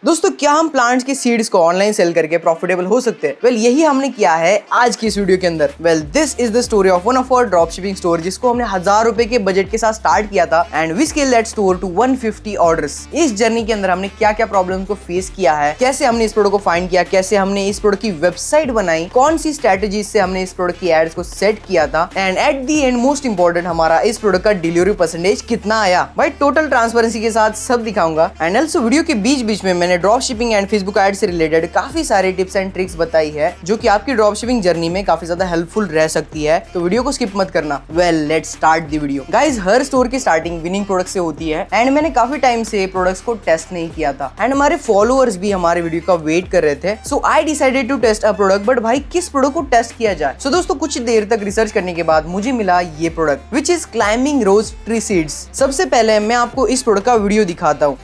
दोस्तों क्या हम प्लांट्स के सीड्स को ऑनलाइन सेल करके प्रॉफिटेबल हो सकते हैं? वेल यही हमने किया है आज की इस वीडियो के अंदर। Well this is the story of one of our drop shipping store जिसको हमने 1000 रुपए के बजट के साथ स्टार्ट किया था and we scale that store to 150 orders. इस जर्नी के अंदर हमने क्या क्या प्रॉब्लम को फेस किया है, कैसे हमने इस प्रोडक्ट को फाइंड किया, कैसे हमने इस प्रोडक्ट की वेबसाइट बनाई, कौन सी स्ट्रेटेजी से हमने इस प्रोडक्ट की एड्स को सेट किया था and at the and most important हमारा इस प्रोडक्ट का डिलीवरी परसेंटेज कितना आया। भाई टोटल ट्रांसपेरेंसी के साथ सब दिखाऊंगा एंड ऑल्सो वीडियो के बीच बीच में मैंने drop shipping and Facebook ad से रिलेटेड काफी सारे टिप्स एंड ट्रिक्स बताई है जो कि आपकी ड्रॉप शिपिंग जर्नी में काफी ज्यादा हेल्पफुल रह सकती है, तो वीडियो को स्किप मत करना। Well let's start the video. Guys her store की स्टार्टिंग विनिंग प्रोडक्ट से होती है एंड मैंने काफी टाइम से प्रोडक्ट्स को टेस्ट नहीं किया था एंड हमारे फॉलोअर्स भी हमारे वीडियो का वेट कर रहे थे। So I decided to test a product, but भाई किस प्रोडक्ट को टेस्ट किया जाए। सो दोस्तों कुछ देर तक रिसर्च करने के बाद मुझे मिला ये product which is climbing rose tree seeds. सबसे पहले मैं आपको इस प्रोडक्ट का वीडियो दिखाता हूँ।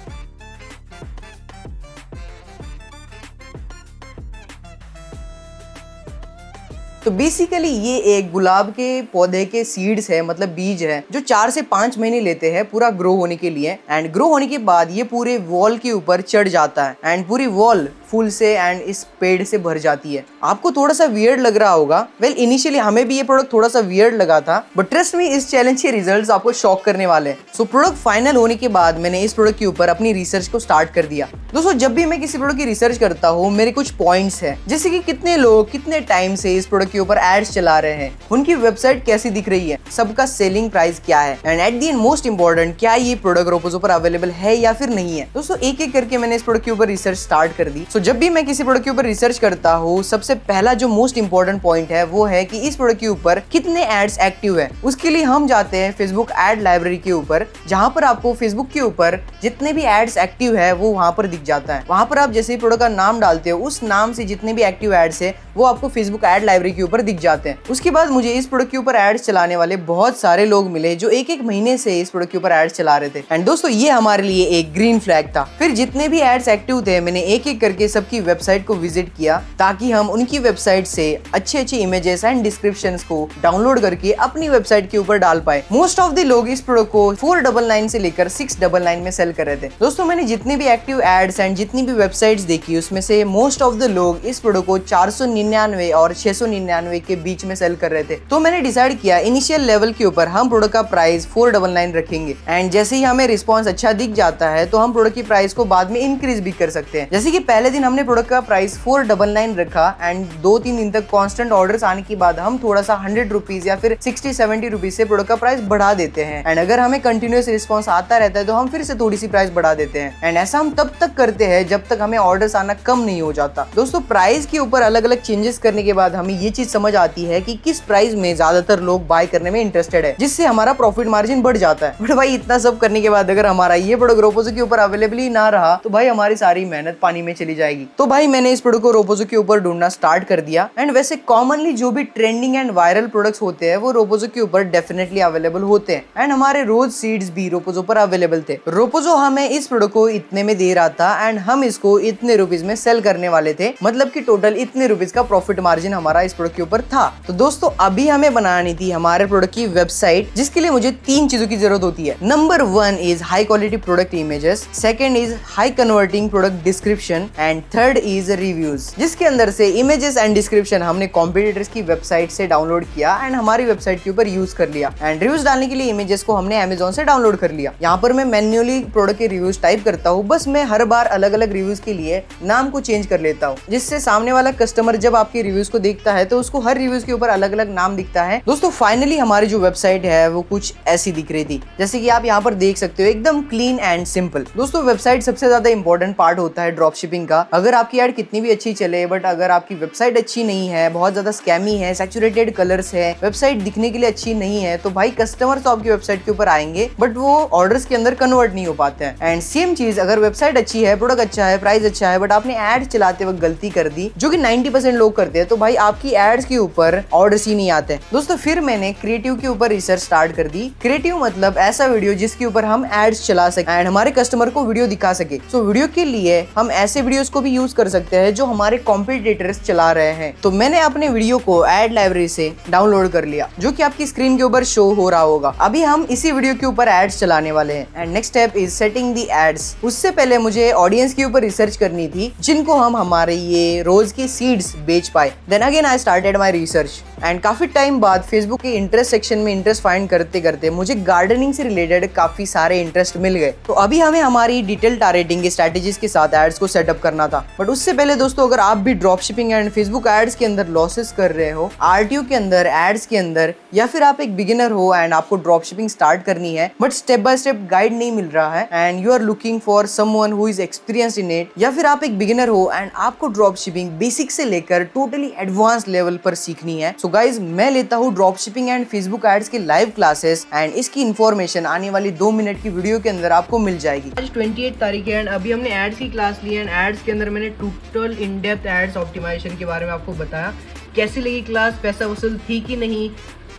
तो बेसिकली ये एक गुलाब के पौधे के सीड्स है, मतलब बीज है, जो 4 से 5 महीने लेते हैं पूरा ग्रो होने के लिए एंड ग्रो होने के बाद ये पूरे वॉल के ऊपर चढ़ जाता है एंड पूरी वॉल फूल से एंड इस पेड़ से भर जाती है। आपको थोड़ा सा वियर्ड लग रहा होगा। वेल इनिशियली हमें भी ये प्रोडक्ट थोड़ा सा वियर्ड लगा था, बट ट्रस्ट मी इस चैलेंज के रिजल्ट्स आपको शॉक करने वाले हैं। सो प्रोडक्ट फाइनल होने के बाद मैंने इस प्रोडक्ट के ऊपर अपनी रिसर्च को स्टार्ट कर दिया। दोस्तों जब भी मैं किसी प्रोडक्ट की रिसर्च करता हूँ मेरे कुछ पॉइंट्स हैं, जैसे कि कितने लोग कितने टाइम से इस प्रोडक्ट के ऊपर एड्स चला रहे हैं, उनकी वेबसाइट कैसी दिख रही है, सबका सेलिंग प्राइस क्या है and at the and most important क्या ये प्रोडक्ट रोपोजो पर अवेलेबल है या फिर नहीं है। दोस्तों एक एक करके मैंने इस प्रोडक्ट के ऊपर रिसर्च स्टार्ट कर दी। सो जब भी मैं किसी प्रोडक्ट के ऊपर रिसर्च करता हूँ सबसे पहला जो मोस्ट इंपॉर्टेंट पॉइंट है वो है कि इस प्रोडक्ट के ऊपर कितने एड्स एक्टिव है। उसके लिए हम जाते हैं फेसबुक एड लाइब्रेरी के ऊपर, जहां पर आपको फेसबुक के ऊपर जितने भी एड्स एक्टिव है वो वहां पर दिख जाता है। वहां पर आप जैसे ही प्रोडक्ट का नाम डालते हो उस नाम से जितने भी एक्टिव एड्स है वो आपको फेसबुक एड लाइब्रेरी के ऊपर दिख जाते हैं। उसके बाद मुझे इस प्रोडक्ट के ऊपर एड्स चलाने वाले बहुत सारे लोग मिले जो एक एक महीने से इस प्रोडक्ट के ऊपर एड्स चला रहे थे एंड दोस्तों ये हमारे लिए एक ग्रीन फ्लैग था। फिर जितने भी एड्स एक्टिव थे मैंने एक एक करके सबकी वेबसाइट को विजिट किया ताकि हम उनकी वेबसाइट से अच्छे अच्छे इमेजेस एंड डिस्क्रिप्शंस को डाउनलोड करके अपनी वेबसाइट के ऊपर डाल पाए। मोस्ट ऑफ द लोग इस प्रोडक्ट को 499 से लेकर 699 में सेल कर रहे थे। दोस्तों मैंने जितने भी एक्टिव एड्स एंड जितनी भी वेबसाइट्स देखी उसमें से मोस्ट ऑफ द लोग इस प्रोडक्ट को 499 और 699 के बीच में सेल कर रहे थे। तो मैंने डिसाइड किया इनिशियल लेवल के ऊपर हम प्रोडक्ट का प्राइस 499 रखेंगे एंड जैसे ही हमें रिस्पॉन्स अच्छा दिख जाता है तो हम प्रोडक्ट की प्राइस को बाद में इंक्रीज भी कर सकते हैं। जैसे कि पहले दिन हमने प्रोडक्ट का प्राइस 499 रखा एंड 2-3 दिन तक कांस्टेंट ऑर्डर्स आने के बाद हम थोड़ा सा 100 रुपीज या फिर 60-70 रुपीज से प्रोडक्ट का प्राइस बढ़ा देते हैं एंड अगर हमें कंटिन्यूअस रिस्पॉन्स आता रहता है तो हम फिर से थोड़ी सी प्राइस बढ़ा देते हैं एंड ऐसा हम तब तक करते हैं जब तक हमें ऑर्डर्स आना कम नहीं हो जाता। दोस्तों प्राइस के ऊपर अलग अलग चेंजेस करने के बाद हमें ये चीज समझ आती है कि किस प्राइस में ज्यादातर लोग बाय करने में इंटरेस्टेड है, जिससे हमारा प्रॉफिट मार्जिन बढ़ जाता है। बट भाई इतना सब करने के बाद अगर हमारा ये प्रोडक्ट रोपोजो के ऊपर अवेलेबल ही ना रहा तो भाई हमारी सारी मेहनत पानी में चली जाएगी। तो भाई मैंने इस प्रोडक्ट को रोपोजो के ऊपर ढूंढना स्टार्ट कर दिया एंड वैसे कॉमनली जो भी ट्रेंडिंग एंड वायरल प्रोडक्ट्स होते हैं वो रोपोजो के ऊपर डेफिनेटली अवेलेबल होते हैं एंड हमारे रोज सीड्स भी रोपोजो पर अवेलेबल थे। रोपोजो हमें इस प्रोडक्ट को इतने में दे रहा था एंड हम इसको इतने रुपीज में सेल करने वाले थे, मतलब कि टोटल इतने रुपीज का प्रॉफिट मार्जिन हमारा इस प्रोडक्ट के ऊपर था। तो दोस्तों अभी हमें बनानी थी हमारे प्रोडक्ट की वेबसाइट, जिसके लिए मुझे 3 चीजों की जरूरत होती है। Number 1 is high quality product images, second is high converting product description and third is reviews, जिसके अंदर से इमेजेस एंड डिस्क्रिप्शन हमने कॉम्पिटिटर्स की वेबसाइट से डाउनलोड किया एंड हमारी वेबसाइट के ऊपर यूज कर लिया एंड रिव्यूज डालने के लिए इमेजेस को हमने अमेज़न से डाउनलोड कर लिया। यहाँ पर मैं मैन्युअली प्रोडक्ट के रिव्यूज टाइप करता हूँ, बस मैं हर बार अलग अलग रिव्यूज के लिए नाम को चेंज कर लेता हूँ, जिससे सामने वाला कस्टमर जब आपके रिव्यूज को देखता है तो उसको हर रिव्यूज के ऊपर अलग अलग नाम दिखता है। दोस्तों फाइनली हमारी जो वेबसाइट है वो कुछ ऐसी दिख रही थी, जैसे कि आप यहाँ पर देख सकते हो, एकदम क्लीन एंड सिंपल। दोस्तों वेबसाइट सबसे ज्यादा इंपॉर्टेंट पार्ट होता है ड्रॉप शिपिंग का। अगर आपकी एड कितनी भी अच्छी चले बट अगर आपकी वेबसाइट अच्छी नहीं है, बहुत ज्यादा स्कैमी है, सैचुरेटेड कलर्स है, वेबसाइट दिखने के लिए अच्छी नहीं है, तो भाई कस्टमर तो आपकी वेबसाइट के ऊपर आएंगे बट वो ऑर्डर्स के अंदर कन्वर्ट नहीं हो पाते हैं। एंड सेम चीज अगर वेबसाइट अच्छी है, प्रोडक्ट अच्छा है, प्राइस अच्छा है, बट आपने एड चलाते वक्त गलती कर दी, जो कि 90% लोग करते हैं, तो भाई आपकी एड्स के ऊपर ऑर्डर्स ही नहीं आते। दोस्तों फिर मैंने क्रिएटिव के ऊपर रिसर्च स्टार्ट कर दी। क्रिएटिव मतलब ऐसा वीडियो जिसके ऊपर हम एड्स चला सके एंड हमारे कस्टमर को वीडियो दिखा सके। सो वीडियो के लिए हम ऐसे वीडियोस को भी यूज कर सकते हैं जो हमारे कॉम्पिटिटर्स चला रहे हैं। तो मैंने अपने वीडियो को एड लाइब्रेरी से डाउनलोड कर लिया, जो कि आपकी स्क्रीन के ऊपर शो हो रहा होगा। अभी हम इसी वीडियो के ऊपर एड्स चलाने वाले हैं and next step is setting the ads. उससे पहले मुझे ऑडियंस के ऊपर रिसर्च करनी थी जिनको हम हमारे ये रोज के सीड्स बेच पाए। Then again I started my research and काफी टाइम बाद फेसबुक के इंटरेस्ट सेक्शन में इंटरेस्ट फाइंड करते करते मुझे गार्डनिंग से रिलेटेड काफी सारे इंटरेस्ट मिल गए। तो अभी हमें हमारी डिटेल टारगेटिंग के स्ट्रेटेजीज के साथ एड्स को सेटअप करना था। बट उससे पहले दोस्तों, अगर आप भी drop shipping and Facebook ads के अंदर लॉसेस कर रहे हो, आरटीओ के अंदर, एड्स के अंदर, या फिर आप एक बिगिनर हो एंड आपको ड्रॉप शिपिंग स्टार्ट करनी है but step by step guide नहीं मिल रहा है and you are looking for someone who is experienced in it, या फिर आप एक बिगिनर हो एंड आपको ड्रॉप शिपिंग बेसिक से लेकर टोटली एडवांस लेवल पर सीखनी है, सो गाइज मैं लेता हूँ drop shipping and Facebook ads के लाइव क्लासेस एंड इसकी इन्फॉर्मेशन आने वाली 2 मिनट की वीडियो के अंदर आपको मिल जाएगी। आज 28 तारीख है एंड अभी हमने एड्स की क्लास ली एंड एड्स के अंदर मैंने total in depth ads optimisation के बारे में आपको बताया। कैसी लगी क्लास, पैसा वसूल थी कि नहीं,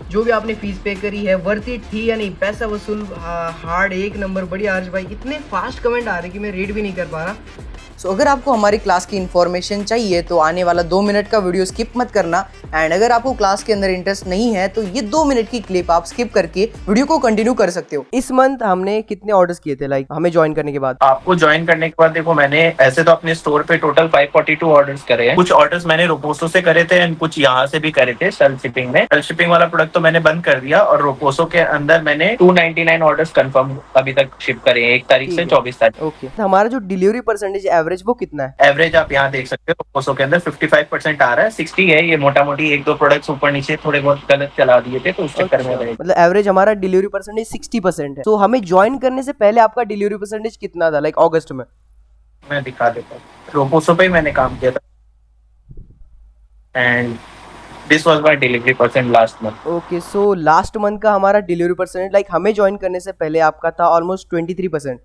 जो भी आपने फीस पे करी है वर्थ इट थी या नहीं, पैसा वसूल हार्ड, एक नंबर, बढ़िया। आर्ज भाई इतने फास्ट कमेंट आ रहे कि मैं रीड भी नहीं कर पा रहा। सो अगर आपको हमारी क्लास की इन्फॉर्मेशन चाहिए तो आने वाला 2 मिनट का वीडियो स्किप मत करना एंड अगर आपको क्लास के अंदर इंटरेस्ट नहीं है तो ये 2 मिनट की क्लिप आप स्किप करके वीडियो को कंटिन्यू कर सकते हो। इस मंथ हमने कितने ऑर्डर्स किए थे लाइक हमें ज्वाइन करने के बाद? आपको ज्वाइन करने के बाद देखो, मैंने ऐसे तो अपने स्टोर पे टोटल 542 ऑर्डर्स करे हैं। कुछ ऑर्डर्स मैंने रोपोसो से करे थे एंड कुछ यहाँ से भी करे थे सेल्फ शिपिंग में। सेल्फ शिपिंग वाला प्रोडक्ट तो मैंने बंद कर दिया और रोपोसो के अंदर मैंने 299 ऑर्डर्स कंफर्म अभी तक शिप करे हैं 1 तारीख से 24 तारीख। ओके, हमारा जो डिलीवरी परसेंटेज एवरेज वो कितना है? एवरेज आप यहाँ देख सकते हो, रोपोसो के अंदर 55% आ रहा है, 60 है। ये मोटा मोटी 1-2 प्रोडक्ट्स ऊपर नीचे थोड़े बहुत गलत चला दिए थे तो उस चक्कर में रहे। मतलब एवरेज हमारा डिलीवरी परसेंटेज 60% है। तो हमें ज्वाइन करने से पहले आपका डिलीवरी परसेंटेज कितना था लाइक अगस्त में? मैं दिखा देता हूँ, रोपोसो पे ही मैंने काम किया था and this was my delivery percent last month. Okay, so last month का हमारा डिलीवरी परसेंटेज लाइक हमें ज्वाइन करने से पहले आपका था ऑलमोस्ट 23%।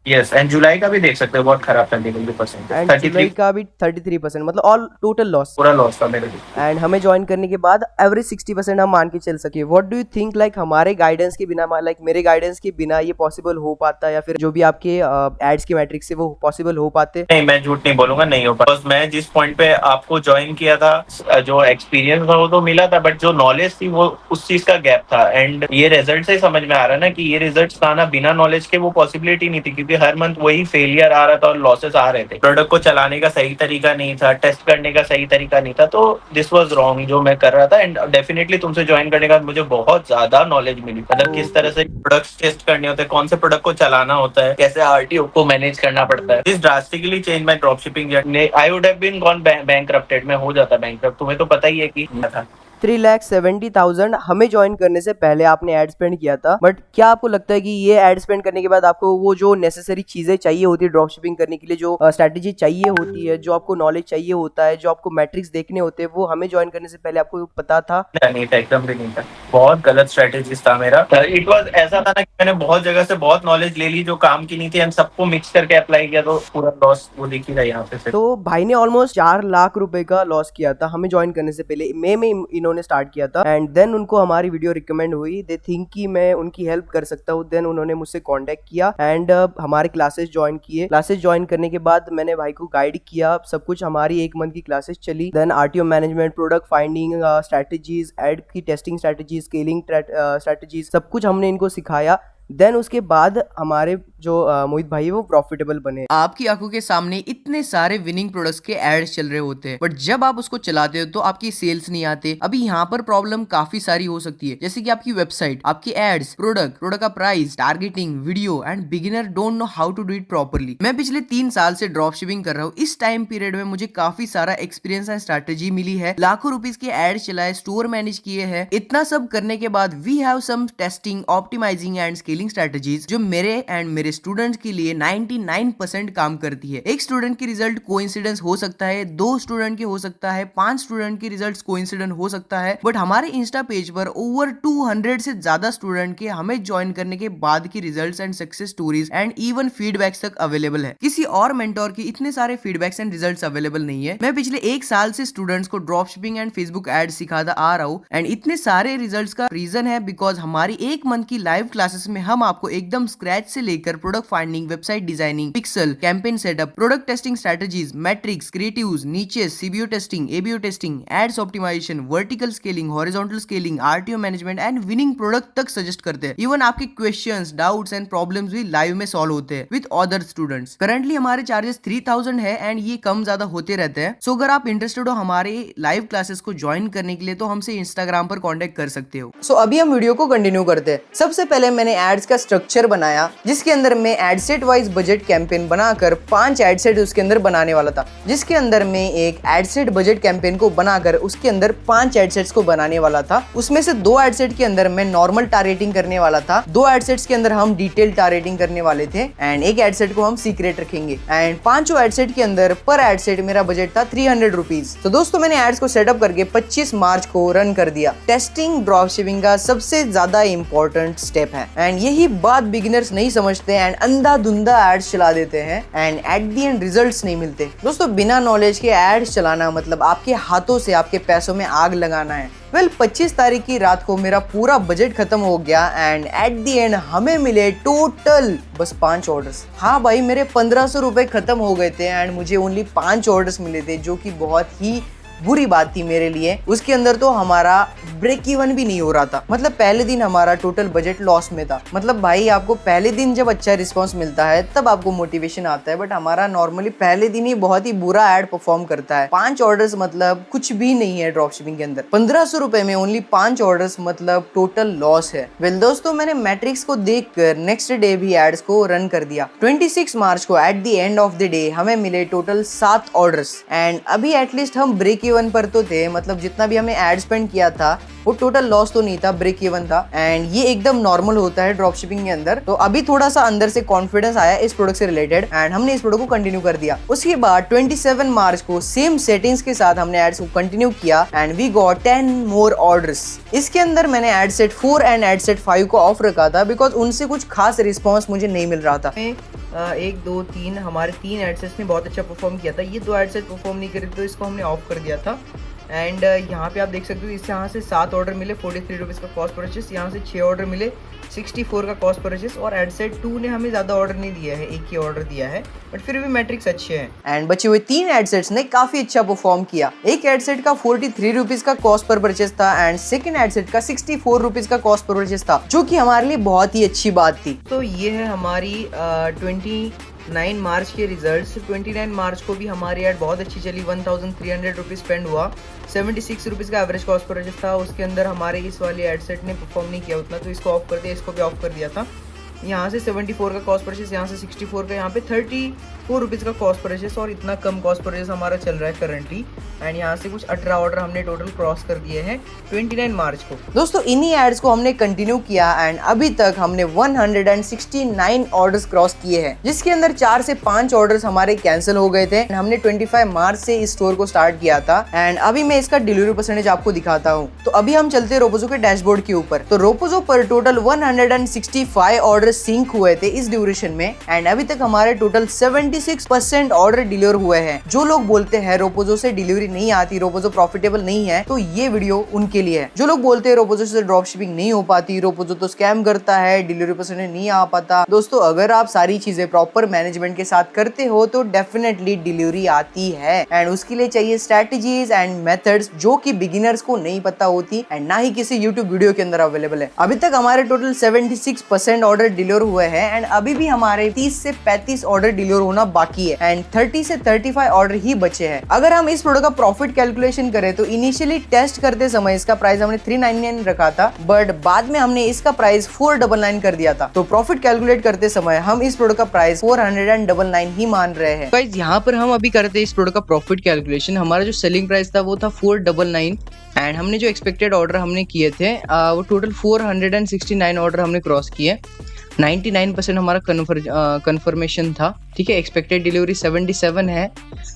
यस, एंड जुलाई का भी देख सकते हो, बहुत खराब था डिलीवरी परसेंटेज। 33 जुलाई का भी 33%, मतलब ऑल टोटल लॉस, पूरा लॉस था मेरे लिए। एंड हमें ज्वाइन करने के बाद एवरेज 60% हम मान के चल सके। What do you think like हमारे गाइडेंस के बिना, लाइक मेरे गाइडेंस के बिना ये पॉसिबल हो पाता या फिर जो भी आपके एड्स के मैट्रिक्स से वो पॉसिबल हो पाते? नहीं, मैं झूठ नहीं बोलूंगा, नहीं हो पाता। मैं जिस पॉइंट पे आपको ज्वाइन किया था, जो एक्सपीरियंस था वो तो मिला था बट जो नॉलेज थी वो उस चीज का गैप था एंड ये रिजल्ट से समझ में आ रहा है ना कि ये रिजल्ट आना बिना नॉलेज के वो पॉसिबिलिटी नहीं थी, क्योंकि हर मंथ वही फेलियर आ रहा था और लॉसेस आ रहे थे। प्रोडक्ट को चलाने का सही तरीका नहीं था, टेस्ट करने का सही तरीका नहीं था, तो दिस वाज रॉन्ग जो मैं कर रहा था। एंड डेफिनेटली तुमसे ज्वाइन करने के बाद मुझे बहुत ज्यादा नॉलेज मिली, मतलब किस तरह से प्रोडक्ट्स टेस्ट करने होते हैं, कौन से प्रोडक्ट को चलाना होता है, कैसे आरटीओ को मैनेज करना पड़ता है। This drastically change my drop shipping journey. I would have been gone bankrupted, मैं हो जाता बैंकरप्ट, तुम्हें तो पता ही है कि था। 3,70,000 हमें ज्वाइन करने से पहले आपने एड स्पेंड किया था, बट क्या आपको लगता है कि ये एड स्पेंड करने के बाद आपको वो जो नेसेसरी चीजें चाहिए होती है ड्रॉप शिपिंग करने के लिए, जो स्ट्रैटेजी चाहिए होती है, जो आपको नॉलेज चाहिए होता है, जो आपको मैट्रिक्स देखने होते हैं, वो हमें ज्वाइन करने से पहले आपको पता था? नहीं था, एकदम भी नहीं था। बहुत गलत स्ट्रेटेजी था मेरा। इट वाज ऐसा था ना कि मैंने बहुत जगह से बहुत नॉलेज ले ली जो काम की नहीं थी एंड सबको मिक्स करके अप्लाई किया तो पूरा लॉस वो दिख ही रहा है यहाँ पे। तो भाई ने ऑलमोस्ट 4 लाख रुपए का लॉस किया था हमें ज्वाइन करने से पहले। मई में इन्होंने स्टार्ट किया था एंड देन उनको हमारी वीडियो रिकमेंड हुई, दे थिंक कि मैं उनकी हेल्प कर सकता हूँ। देन उन्होंने मुझसे कांटेक्ट किया एंड हमारे क्लासेस ज्वाइन किए। क्लासेस ज्वाइन करने के बाद मैंने भाई को गाइड किया, सब कुछ हमारी 1 मंथ की क्लासेस चली। Then RTO management, product finding strategies, ad की टेस्टिंग स्ट्रैटेजीज, स्केलिंग स्ट्रैटेजीज, सब कुछ हमने इनको सिखाया। देन उसके बाद हमारे जो मोहित भाई है वो प्रॉफिटेबल बने। आपकी आंखों के सामने इतने सारे विनिंग प्रोडक्ट्स के एड्स चल रहे होते हैं, बट जब आप उसको चलाते हो तो आपकी सेल्स नहीं आते। अभी यहाँ पर प्रॉब्लम काफी सारी हो सकती है, जैसे कि आपकी वेबसाइट, आपकी एड्स, प्रोडक्ट का price, targeting, video and beginner don't know how to do it properly. मैं पिछले 3 साल से ड्रॉप शिपिंग कर रहा हूँ। इस टाइम पीरियड में मुझे काफी सारा एक्सपीरियंस एंड स्ट्रैटेजी मिली है, लाखों रुपीज के एड्स चलाए, स्टोर मैनेज किए हैं। इतना सब करने के बाद we have some testing, optimising and scaling strategies जो मेरे एंड मेरे स्टूडेंट्स के लिए 99% काम करती है। एक स्टूडेंट की रिजल्ट कोइंसिडेंस हो सकता है, 2 स्टूडेंट के हो सकता है, 5 स्टूडेंट की रिजल्ट कोइंसिडेंट हो सकता है, बट हमारे इंस्टा पेज पर ओवर 200 से ज्यादा स्टूडेंट के हमें ज्वाइन करने के बाद की results and success stories and even feedbacks तक अवेलेबल है। किसी और मेंटोर की इतने सारे फीडबैक्स एंड रिजल्ट्स अवेलेबल नहीं है। मैं पिछले 1 साल से स्टूडेंट्स को drop shipping and Facebook ad सिखाता आ रहा हूँ एंड इतने सारे रिजल्ट्स का रीजन है बिकॉज हमारी 1 मंथ की लाइव क्लासेस में हम आपको एकदम स्क्रैच से लेकर product finding, website designing, pixel, campaign setup, product testing strategies, metrics, creatives, niches, CBO testing, ABO testing, ads optimisation, vertical scaling, horizontal scaling, RTO management and winning product तक suggest करते हैं। Even आपके questions, doubts and problems भी live में solve होते हैं with other students. Currently हमारे charges 3000 है एंड ये कम ज्यादा होते रहते हैं। सो अगर आप इंटरेस्टेड हो हमारे लाइव क्लासेस को ज्वाइन करने के लिए तो हमसे इंस्टाग्राम पर कांटेक्ट कर सकते हो। सो अभी हम वीडियो को कंटिन्यू करते हैं। सबसे पहले मैंने एड्स का स्ट्रक्चर बनाया जिसके अंदर मैं एडसेट वाइज बजट कैंपेन बनाकर 5 एडसेट उसके अंदर बनाने वाला था, जिसके अंदर मैं एक एडसेट बजट कैंपेन को बनाकर उसके अंदर 5 एडसेट्स को बनाने वाला था। उसमें से 2 एडसेट के अंदर मैं नॉर्मल टारगेटिंग करने वाला था, 2 एडसेट्स के अंदर हम डिटेल टारगेटिंग करने वाले थे एंड एक एडसेट को हम सीक्रेट रखेंगे एंड 5 एडसेट के अंदर पर एडसेट मेरा बजट था 300 रुपीज। तो दोस्तों मैंने एड्स को सेटअप करके 25 मार्च को रन कर दिया। टेस्टिंग ड्रॉपशिपिंग का सबसे ज्यादा इंपॉर्टेंट स्टेप है एंड यही बात बिगिनर्स नहीं समझते एंड अंधाधुंधा एड्स चला देते हैं and at the and results नहीं मिलते। दोस्तों बिना नॉलेज के एड्स चलाना मतलब आपके हाथों से आपके पैसों में आग लगाना है। 25 तारीख की रात को मेरा पूरा बजट खत्म हो गया एंड एट दी एंड हमें मिले टोटल बस 5 ऑर्डर्स। हाँ भाई मेरे 1500 रुपए खत्म हो गए थे एंड मुझे ओनली 5 ऑर्डर्स मिले थे, जो कि बहुत ही बुरी बात थी मेरे लिए। उसके अंदर तो हमारा ब्रेक इवन भी नहीं हो रहा था, मतलब पहले दिन हमारा टोटल बजट लॉस में था। मतलब भाई आपको पहले दिन जब अच्छा रिस्पांस मिलता है तब आपको मोटिवेशन आता है, बट हमारा नॉर्मली पहले दिन ही बहुत ही बुरा एड परफॉर्म करता है। 5 ऑर्डर्स मतलब कुछ भी नहीं है ड्रॉपशिपिंग के अंदर। 1500 रुपए में ओनली 5 ऑर्डर्स मतलब टोटल लॉस है। वेल दोस्तों मैंने मैट्रिक्स को देखकर नेक्स्ट डे भी एड्स को रन कर दिया। 26 मार्च को at the end of the day हमें मिले टोटल 7 ऑर्डर्स एंड अभी एटलीस्ट हम ब्रेक इवन पर तो थे, मतलब जितना भी हमें एड स्पेंड किया था वो टोटल लॉस तो नहीं था, ब्रेक इवन था एंड ये एकदम नॉर्मल होता है ड्रॉप शिपिंग के अंदर। तो अभी थोड़ा सा अंदर से कॉन्फिडेंस आया इस प्रोडक्ट से रिलेटेड एंड हमने इस प्रोडक्ट को कंटिन्यू कर दिया। उसके बाद 27 मार्च को सेम सेटिंग्स के साथ हमने एड्स को कंटिन्यू किया and we got 10 more orders. इसके अंदर मैंने ad set 4 and ad set 5 को ऑफ रखा था बिकॉज उनसे कुछ खास रिस्पॉन्स मुझे नहीं मिल रहा था। 1 2 3 हमारे 3 एडसेट्स ने बहुत अच्छा परफॉर्म किया था। ये 2 एडसेट परफॉर्म नहीं करे तो इसको हमने ऑफ कर दिया था एंड यहाँ पे आप देख सकते हो इससे यहाँ से 7 ऑर्डर मिले 43 रुपीज़ का कॉस्ट परचेस, यहाँ से 6 ऑर्डर मिले 64 का कॉस्ट परचेस और एडसेट 2 ने हमें ज़्यादा ऑर्डर नहीं दिया है, एक ही ऑर्डर दिया है, बट फिर भी मैट्रिक्स अच्छे हैं एंड बचे हुए 3 एडसेट्स ने काफी अच्छा परफॉर्म किया। एक एडसेट का 43 रुपीज़ का कॉस्ट पर परचेस था एंड सेकंड एडसेट का 64 रुपीज़ का कॉस्ट पर परचेस था, जो कि हमारे लिए बहुत ही अच्छी बात थी। तो ये है हमारी 29 मार्च के रिजल्ट्स। 29 मार्च को भी हमारी एड बहुत अच्छी चली, 1300 रुपीज़ स्पेंड हुआ, 76 रुपीज़ का एवरेज कॉस्ट पर परचेस था। उसके अंदर हमारे इस वाली एडसेट ने परफॉर्म नहीं किया उतना, तो इसको ऑफ कर दिया, इसको भी ऑफ कर दिया था। यहाँ से 74 का कॉस्ट परचेस, यहाँ से 64 का, यहाँ पे 34 रुपीज़ का कॉस्ट परचेस और इतना कम कॉस्ट परचेस हमारा चल रहा है करंटली एंड यहाँ से कुछ 18 ऑर्डर हमने टोटल क्रॉस कर दिए हैं 29 मार्च को। दोस्तों इन्हीं एड्स को हमने कंटिन्यू किया एंड अभी तक हमने 169 ऑर्डर्स क्रॉस किए हैं, जिसके अंदर 4 से 5 ऑर्डर्स हमारे कैंसिल हो गए थे। हमने 25 मार्च से इस स्टोर को स्टार्ट किया था एंड अभी मैं इसका डिलीवरी परसेंटेज आपको दिखाता हूँ। तो अभी हम चलते रोपोजो के डैशबोर्ड के ऊपर। तो रोपोजो पर टोटल 165 ऑर्डर सिंक हुए थे इस ड्यूरेशन में एंड अभी तक हमारे टोटल 76% ऑर्डर डिलीवर हुए हैं। जो लोग बोलते हैं रोपोजो से डिलीवरी नहीं आती, रोपोजो प्रॉफिटेबल नहीं है, तो ये वीडियो उनके लिए है। जो लोग बोलते हैं रोपोजो से ड्रॉप शिपिंग नहीं हो पाती, रोपोजो तो स्कैम करता है, डिलीवरी परसेंटेज नहीं आ पाता, दोस्तों अगर आप सारी चीजें प्रॉपर मैनेजमेंट के साथ करते हो तो डेफिनेटली डिलीवरी आती है एंड उसके लिए चाहिए स्ट्रेटजीज एंड मेथड्स जो कि बिगिनर्स को नहीं पता होती एंड ना ही किसी यूट्यूब वीडियो के अंदर अवेलेबल है। अभी तक हमारे टोटल 76% ऑर्डर डिलीवर हुए हैं एंड अभी भी हमारे 30 से 35 ऑर्डर डिलीवर होना बाकी है एंड 30 से 35 ऑर्डर ही बचे हैं। अगर हम इस प्रोडक्ट का प्रॉफिट कैलकुलेशन करें तो इनिशियली टेस्ट करते समय इसका प्राइस हमने 399 रखा था, बट बाद में हमने इसका प्राइस 499 कर दिया था। तो प्रॉफिट कैलकुलेट करते समय हम इस प्रोडक्ट का प्राइस 499 ही मान रहे हैं। गाइस यहाँ पर हम अभी करते हैं इस प्रोडक्ट का प्रॉफिट कैलकुलेशन। हमारा जो सेलिंग प्राइस था वो था 499 एंड हमने जो एक्सपेक्टेड ऑर्डर हमने किए थे वो टोटल 469 ऑर्डर हमने क्रॉस किए। 99% हमारा कन्फर्मेशन था, ठीक है। एक्सपेक्टेड डिलीवरी 77 है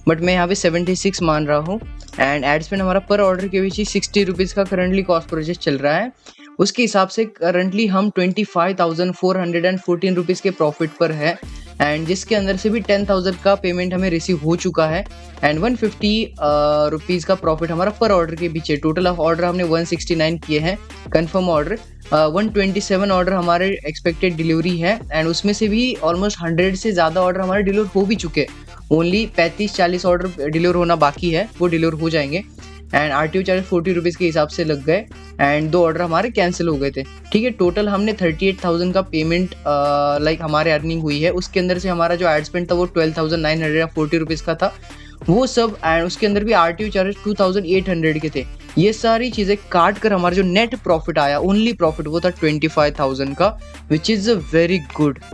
बट मैं यहाँ पे 76 मान रहा हूँ एंड एड स्पेंड हमारा पर ऑर्डर के बीच 60 रुपीज़ का करंटली कॉस्ट परचेस चल रहा है। उसके हिसाब से करंटली हम 25,414 रुपीज़ के प्रॉफिट पर है एंड जिसके अंदर से भी 10,000 का पेमेंट हमें रिसीव हो चुका है एंड 150 रुपीज़ का प्रॉफिट हमारा पर ऑर्डर के पीछे। टोटल ऑफ ऑर्डर हमने 169 किए हैं कंफर्म ऑर्डर। 127 ऑर्डर हमारे एक्सपेक्टेड डिलीवरी है एंड उसमें से भी ऑलमोस्ट 100 से ज़्यादा ऑर्डर हमारे डिलीवर हो भी चुके हैं। ओनली 35-40 ऑर्डर डिलीवर होना बाकी है, वो डिलीवर हो जाएंगे। एंड RTO चार्ज 40 रुपीज़ के हिसाब से लग गए एंड 2 ऑर्डर हमारे कैंसिल हो गए थे। ठीक है, टोटल हमने 38,000 का पेमेंट लाइक हमारे अर्निंग हुई है। उसके अंदर से हमारा जो एड स्पेंड था वो 12,940 रुपीज़ का था वो सब, एंड उसके अंदर भी RTO चार्ज 2,800 के थे। ये सारी चीज़ें काट कर हमारा जो नेट प्रॉफिट आया, ओनली प्रॉफिट, वो था 25,000 का, विच इज़ वेरी गुड।